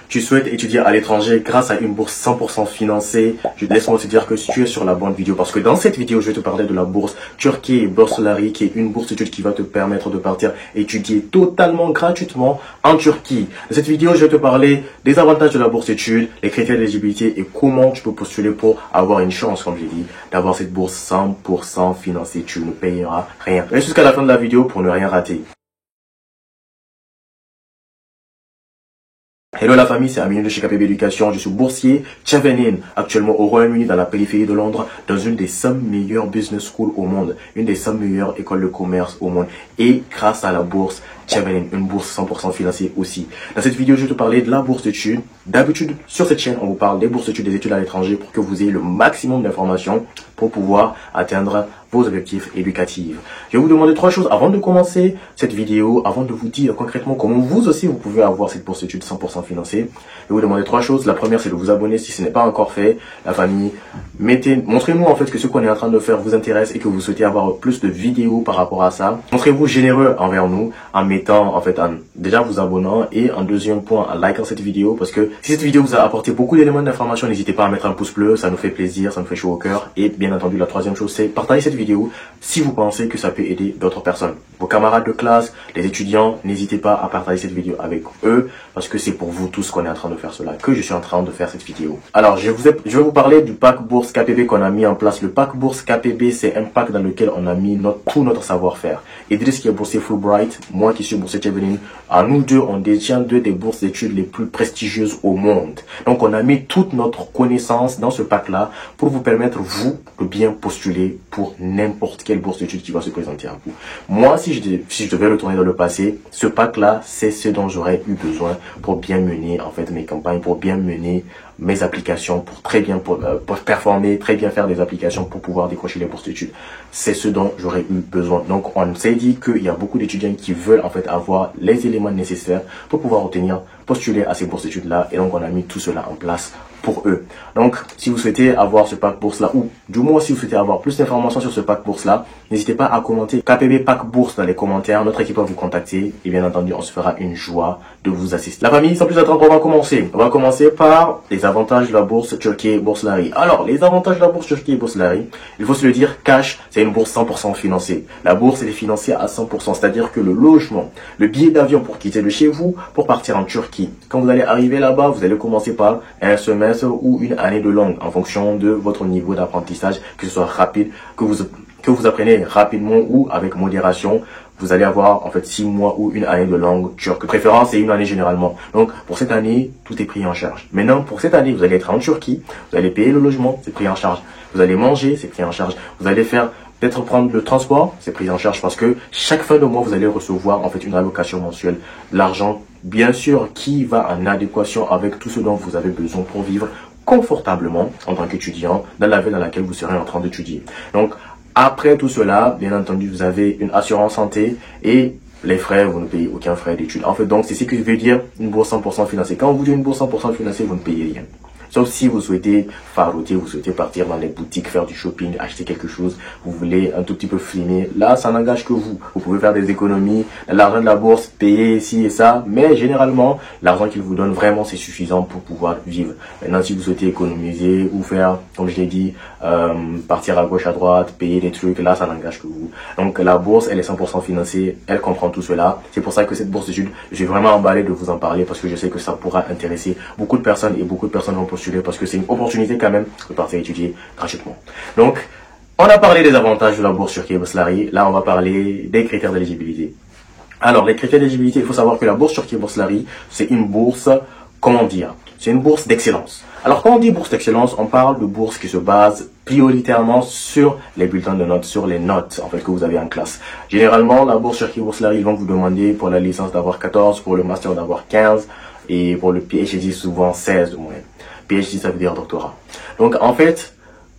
Tu souhaites étudier à l'étranger grâce à une bourse 100% financée. Laisse-moi te dire que tu es sur la bonne vidéo parce que dans cette vidéo, je vais te parler de la bourse Turkey Bursary qui est une bourse d'études qui va te permettre de partir étudier totalement gratuitement en Turquie. Dans cette vidéo, je vais te parler des avantages de la bourse d'études, les critères d'éligibilité et comment tu peux postuler pour avoir une chance, comme j'ai dit, d'avoir cette bourse 100% financée. Tu ne payeras rien. Reste jusqu'à la fin de la vidéo pour ne rien rater. Hello la famille, c'est Amine de chez KPB Éducation. Je suis boursier Chevening, actuellement au Royaume-Uni, dans la périphérie de Londres, dans une des 100 meilleures business schools au monde, une des 100 meilleures écoles de commerce au monde. Et grâce à la bourse Chevening, une bourse 100% financée aussi. Dans cette vidéo, je vais te parler de la bourse d'études. D'habitude, sur cette chaîne, on vous parle des bourses d'études, des études à l'étranger pour que vous ayez le maximum d'informations pour pouvoir atteindre vos objectifs éducatifs. Je vais vous demander 3 choses avant de commencer cette vidéo, avant de vous dire concrètement comment vous aussi vous pouvez avoir cette bourse d'études 100% financée. Je vais vous demander 3 choses. La première, c'est de vous abonner si ce n'est pas encore fait. La famille, montrez-nous en fait que ce qu'on est en train de faire vous intéresse et que vous souhaitez avoir plus de vidéos par rapport à ça. Montrez-vous généreux envers nous en mettant en fait déjà vous abonnant et en deuxième point en likant cette vidéo parce que si cette vidéo vous a apporté beaucoup d'éléments d'information, n'hésitez pas à mettre un pouce bleu, ça nous fait plaisir, ça nous fait chaud au cœur. Et bien entendu, la troisième chose, c'est partager cette vidéo si vous pensez que ça peut aider d'autres personnes. Vos camarades de classe, les étudiants, n'hésitez pas à partager cette vidéo avec eux parce que c'est pour vous tous qu'on est en train de faire cela, que je suis en train de faire cette vidéo. Alors, je vais vous parler du pack bourse KPB qu'on a mis en place. Le pack bourse KPB, c'est un pack dans lequel on a mis tout notre savoir-faire. Idriss qui est boursier Fulbright, moi qui suis boursier Chevening, à nous deux, on détient deux des bourses d'études les plus prestigieuses au monde. Donc, on a mis toute notre connaissance dans ce pack-là pour vous permettre, vous, de bien postuler pour n'importe quelle bourse d'études qui va se présenter à vous. Moi, si je devais retourner dans le passé, ce pack-là, c'est ce dont j'aurais eu besoin pour bien mener, en fait, mes campagnes, pour bien mener mes applications, pour performer, très bien faire des applications pour pouvoir décrocher les bourses d'études. C'est ce dont j'aurais eu besoin. Donc, on s'est dit qu'il y a beaucoup d'étudiants qui veulent, en fait, avoir les éléments nécessaires pour pouvoir postuler à ces bourses d'études-là. Et donc, on a mis tout cela en place pour eux. Donc, si vous souhaitez avoir ce pack bourse-là, ou du moins si vous souhaitez avoir plus d'informations sur ce pack bourse-là, n'hésitez pas à commenter KPB pack bourse dans les commentaires. Notre équipe va vous contacter et bien entendu, on se fera une joie de vous assister. La famille, sans plus attendre, on va commencer. On va commencer par les avantages de la bourse Turkey Bursary. Alors, les avantages de la bourse Turkey Bursary, il faut se le dire, cash, c'est une bourse 100% financée. La bourse, elle est financée à 100%, c'est-à-dire que le logement, le billet d'avion pour quitter de chez vous, pour partir en Turquie. Quand vous allez arriver là-bas, vous allez commencer par un semestre ou une année de langue en fonction de votre niveau d'apprentissage, que ce soit rapide, que vous apprenez rapidement ou avec modération. Vous allez avoir en fait 6 mois ou une année de langue turque. De préférence, c'est une année généralement. Donc pour cette année, tout est pris en charge. Maintenant, pour cette année, vous allez être en Turquie, vous allez payer le logement, c'est pris en charge. Vous allez manger, c'est pris en charge. Vous allez peut-être prendre le transport, c'est pris en charge parce que chaque fin de mois, vous allez recevoir en fait une allocation mensuelle. L'argent, bien sûr, qui va en adéquation avec tout ce dont vous avez besoin pour vivre confortablement en tant qu'étudiant dans la ville dans laquelle vous serez en train d'étudier. Donc, après tout cela, bien entendu, vous avez une assurance santé et les frais, vous ne payez aucun frais d'études. En fait, donc, c'est ce que veut dire une bourse 100% financée. Quand on vous dit une bourse 100% financée, vous ne payez rien. Sauf si vous souhaitez faroter, vous souhaitez partir dans les boutiques, faire du shopping, acheter quelque chose, vous voulez un tout petit peu frimer. Là, ça n'engage que vous. Vous pouvez faire des économies, l'argent de la bourse, payer ici et ça. Mais généralement, l'argent qu'il vous donne vraiment, c'est suffisant pour pouvoir vivre. Maintenant, si vous souhaitez économiser ou faire, comme je l'ai dit, partir à gauche, à droite, payer des trucs, là, ça n'engage que vous. Donc, la bourse, elle est 100% financée. Elle comprend tout cela. C'est pour ça que cette bourse d'études, je vais vraiment emballé de vous en parler parce que je sais que ça pourra intéresser beaucoup de personnes et beaucoup de personnes vont parce que c'est une opportunité quand même de partir étudier gratuitement. Donc, on a parlé des avantages de la bourse Turkey Bursary. Là, on va parler des critères d'éligibilité. Alors, les critères d'éligibilité, il faut savoir que la bourse Turkey Bursary, c'est une bourse, comment dire, c'est une bourse d'excellence. Alors, quand on dit bourse d'excellence, on parle de bourse qui se base prioritairement sur les bulletins de notes, sur les notes en fait que vous avez en classe. Généralement, la bourse Turkey Bursary, ils vont vous demander pour la licence d'avoir 14, pour le master d'avoir 15 et pour le PhD souvent 16 de moyenne. PhD, ça veut dire doctorat. Donc, en fait,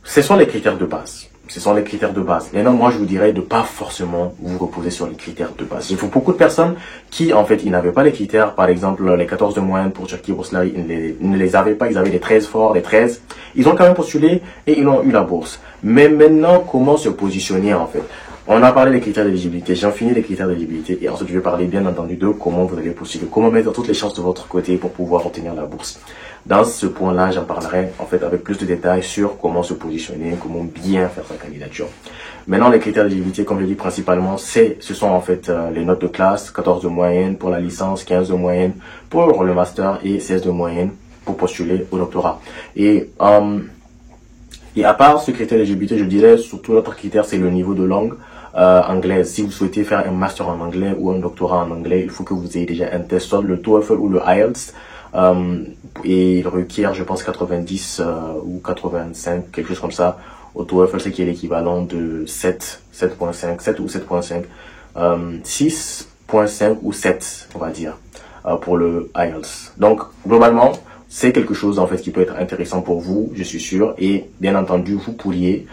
ce sont les critères de base. Ce sont les critères de base. Maintenant, moi, je vous dirais de pas forcément vous reposer sur les critères de base. Il faut beaucoup de personnes qui, en fait, ils n'avaient pas les critères. Par exemple, les 14 de moyenne pour Turkey Bursary, ils ne les avaient pas. Ils avaient les 13 forts, les 13. Ils ont quand même postulé et ils ont eu la bourse. Mais maintenant, comment se positionner, en fait? On a parlé des critères d'éligibilité, j'en finis les critères d'éligibilité et ensuite je vais parler bien entendu de comment vous allez postuler, comment mettre toutes les chances de votre côté pour pouvoir obtenir la bourse. Dans ce point-là, j'en parlerai en fait avec plus de détails sur comment se positionner, comment bien faire sa candidature. Maintenant, les critères d'éligibilité, comme je l'ai dit principalement, ce sont en fait les notes de classe, 14 de moyenne pour la licence, 15 de moyenne pour le master et 16 de moyenne pour postuler au doctorat. Et à part ce critère d'éligibilité, je dirais surtout l'autre critère, c'est le niveau de langue anglaise. Si vous souhaitez faire un master en anglais ou un doctorat en anglais, il faut que vous ayez déjà un test, soit le TOEFL ou le IELTS. Et il requiert, je pense, 90 ou 85, quelque chose comme ça. Au TOEFL, c'est qui est l'équivalent de 7.5, 7 ou 7.5, 6.5 ou 7, on va dire, pour le IELTS. Donc, globalement, c'est quelque chose, en fait, qui peut être intéressant pour vous, je suis sûr. Et, bien entendu, vous pourriez,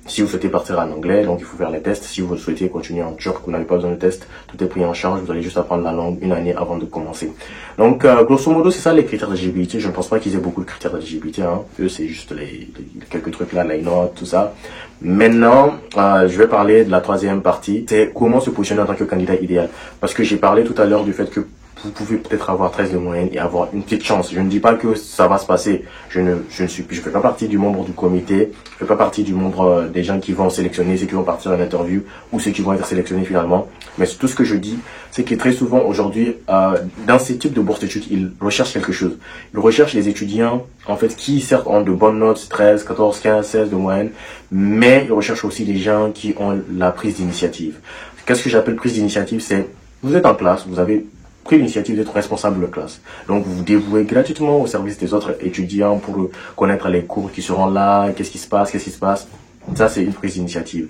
si vous souhaitez partir en anglais, donc il faut faire les tests. Si vous souhaitez continuer en turc, vous n'avez pas besoin de test, tout est pris en charge. Vous allez juste apprendre la langue une année avant de commencer. Donc, grosso modo, c'est ça les critères d'éligibilité. Je ne pense pas qu'ils aient beaucoup de critères d'éligibilité. Hein. Eux, c'est juste quelques trucs là, les notes, tout ça. Maintenant, je vais parler de la troisième partie. C'est comment se positionner en tant que candidat idéal. Parce que j'ai parlé tout à l'heure du fait que vous pouvez peut-être avoir 13 de moyenne et avoir une petite chance. Je ne dis pas que ça va se passer. Je fais pas partie du membre du comité. Je fais pas partie du membre des gens qui vont sélectionner, ceux qui vont partir à l'interview ou ceux qui vont être sélectionnés finalement. Mais tout ce que je dis, c'est que très souvent aujourd'hui, dans ces types de bourses d'études, ils recherchent quelque chose. Ils recherchent les étudiants, en fait, qui certes ont de bonnes notes, 13, 14, 15, 16 de moyenne, mais ils recherchent aussi des gens qui ont la prise d'initiative. Qu'est-ce que j'appelle prise d'initiative? C'est, vous êtes en classe, vous avez pris l'initiative d'être responsable de classe. Donc, vous vous dévouez gratuitement au service des autres étudiants pour connaître les cours qui seront là, qu'est-ce qui se passe. Ça, c'est une prise d'initiative.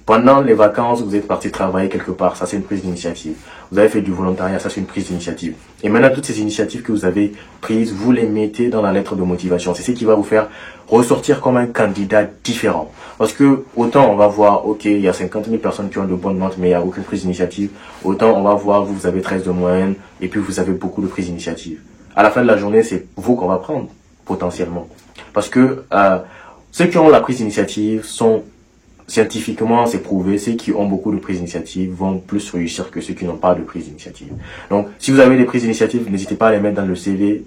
Pendant les vacances, vous êtes parti travailler quelque part, ça c'est une prise d'initiative. Vous avez fait du volontariat, ça c'est une prise d'initiative. Et maintenant, toutes ces initiatives que vous avez prises, vous les mettez dans la lettre de motivation. C'est ce qui va vous faire ressortir comme un candidat différent. Parce que autant on va voir, ok, il y a 50 000 personnes qui ont de bonnes notes, mais il n'y a aucune prise d'initiative. Autant on va voir, vous avez 13 de moyenne, et puis vous avez beaucoup de prises d'initiative. À la fin de la journée, c'est vous qu'on va prendre, potentiellement. Parce que ceux qui ont la prise d'initiative sont scientifiquement, c'est prouvé, ceux qui ont beaucoup de prises d'initiative vont plus réussir que ceux qui n'ont pas de prise d'initiative. Donc, si vous avez des prises d'initiative, n'hésitez pas à les mettre dans le CV,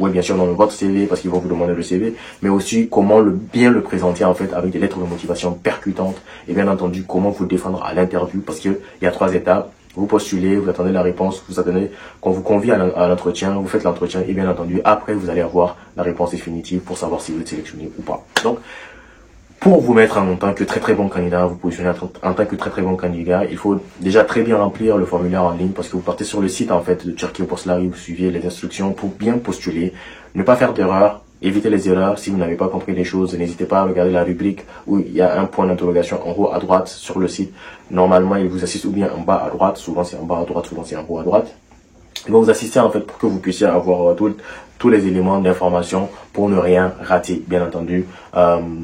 oui, bien sûr, dans votre CV, parce qu'ils vont vous demander le CV, mais aussi comment bien le présenter, en fait, avec des lettres de motivation percutantes, et bien entendu, comment vous défendre à l'interview, parce qu'il y a 3 étapes. Vous postulez, vous attendez la réponse, vous attendez qu'on vous convie à l'entretien, vous faites l'entretien, et bien entendu, après, vous allez avoir la réponse définitive pour savoir si vous êtes sélectionné ou pas. Donc, pour vous mettre en tant que très bon candidat, vous positionnez en tant que très bon candidat, il faut déjà très bien remplir le formulaire en ligne parce que vous partez sur le site en fait de Turkey Bourslari, vous suivez les instructions pour bien postuler, ne pas faire d'erreurs, éviter les erreurs. Si vous n'avez pas compris les choses, n'hésitez pas à regarder la rubrique où il y a un point d'interrogation en haut à droite sur le site. Normalement, il vous assiste ou bien en bas à droite, souvent c'est en bas à droite, souvent c'est en haut à droite. Ils vont vous assister en fait pour que vous puissiez avoir tous les éléments d'information pour ne rien rater, bien entendu,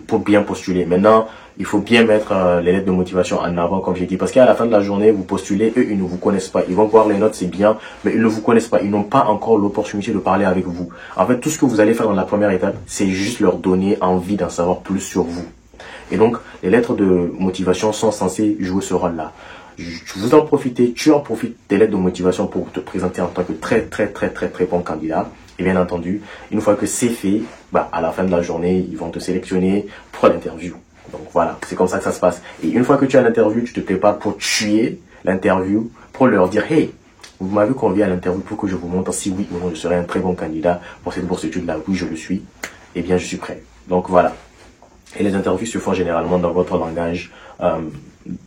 pour bien postuler. Maintenant, il faut bien mettre les lettres de motivation en avant, comme j'ai dit, parce qu'à la fin de la journée, vous postulez, eux, ils ne vous connaissent pas. Ils vont voir les notes, c'est bien, mais ils ne vous connaissent pas. Ils n'ont pas encore l'opportunité de parler avec vous. En fait, tout ce que vous allez faire dans la première étape, c'est juste leur donner envie d'en savoir plus sur vous. Et donc, les lettres de motivation sont censées jouer ce rôle-là. Vous en profitez, tu en profites des lettres de motivation pour te présenter en tant que très bon candidat. Et bien entendu, une fois que c'est fait, à la fin de la journée, ils vont te sélectionner pour l'interview. Donc voilà, c'est comme ça que ça se passe. Et une fois que tu as l'interview, tu te prépares pour tuer l'interview, pour leur dire, hey, vous m'avez convié à l'interview pour que je vous montre si oui ou non je serai un très bon candidat pour cette bourse d'études-là. Oui, je le suis. Eh bien, je suis prêt. Donc voilà. Et les interviews se font généralement dans votre langage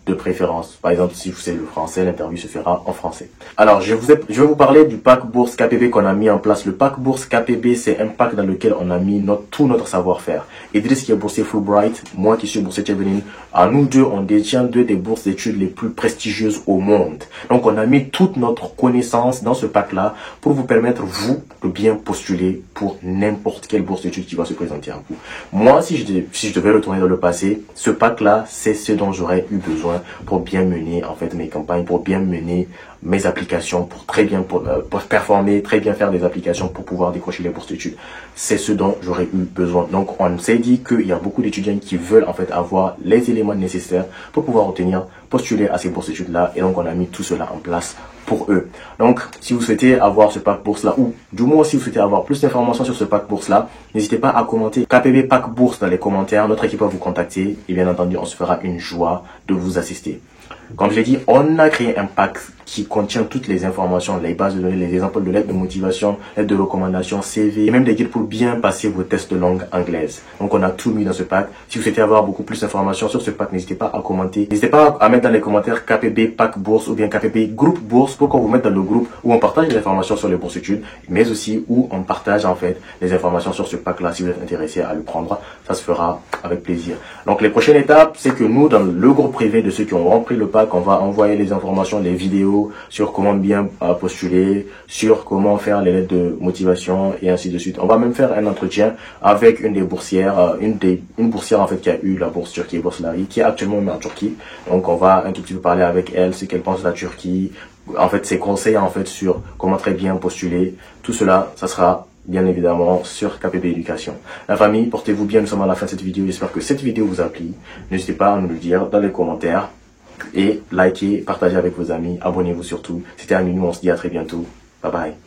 de préférence. Par exemple, si c'est le français, l'interview se fera en français. Alors, je vais vous parler du pack bourse KPB qu'on a mis en place. Le pack bourse KPB, c'est un pack dans lequel on a mis tout notre savoir-faire. Idriss qui est boursier Fulbright, moi qui suis boursier Chevening, à nous deux, on détient 2 des bourses d'études les plus prestigieuses au monde. Donc, on a mis toute notre connaissance dans ce pack-là pour vous permettre, vous, de bien postuler pour n'importe quelle bourse d'études qui va se présenter à vous. Moi, si je devais retourner dans le passé, ce pack-là, c'est ce dont j'aurais eu besoin pour bien mener en fait mes campagnes, pour bien mener mes applications pour très bien pour performer, très bien faire des applications pour pouvoir décrocher les bourses d'études. C'est ce dont j'aurais eu besoin. Donc on s'est dit qu'il y a beaucoup d'étudiants qui veulent en fait avoir les éléments nécessaires pour pouvoir postuler à ces bourses d'études là, et donc on a mis tout cela en place pour eux. Donc si vous souhaitez avoir ce pack bourse là, ou du moins si vous souhaitez avoir plus d'informations sur ce pack bourse là, n'hésitez pas à commenter KPB pack bourse dans les commentaires. Notre équipe va vous contacter et bien entendu on se fera une joie de vous assister. Comme je l'ai dit, on a créé un pack qui contient toutes les informations, les bases de données, les exemples de lettres de motivation, lettres de recommandation, CV et même des guides pour bien passer vos tests de langue anglaise. Donc on a tout mis dans ce pack. Si vous souhaitez avoir beaucoup plus d'informations sur ce pack, n'hésitez pas à commenter. N'hésitez pas à mettre dans les commentaires KPB pack bourse ou bien KPB groupe bourse pour qu'on vous mette dans le groupe où on partage les informations sur les bourses études, mais aussi où on partage en fait les informations sur ce pack là. Si vous êtes intéressé à le prendre, ça se fera avec plaisir. Donc les prochaines étapes, c'est que nous, dans le groupe privé de ceux qui ont rempli le pack, on va envoyer les informations, les vidéos sur comment bien postuler, sur comment faire les lettres de motivation et ainsi de suite. On va même faire un entretien avec une des boursières, une boursière en fait qui a eu la bourse Turquie, Bourslari, qui est actuellement en Turquie. Donc on va un tout petit peu parler avec elle, ce qu'elle pense de la Turquie, en fait ses conseils en fait sur comment très bien postuler. Tout cela, ça sera bien évidemment sur KPB Éducation. La famille, portez-vous bien, nous sommes à la fin de cette vidéo. J'espère que cette vidéo vous a plu. N'hésitez pas à nous le dire dans les commentaires. Et likez, partagez avec vos amis, abonnez-vous surtout. C'était Aminou, on se dit à très bientôt. Bye bye.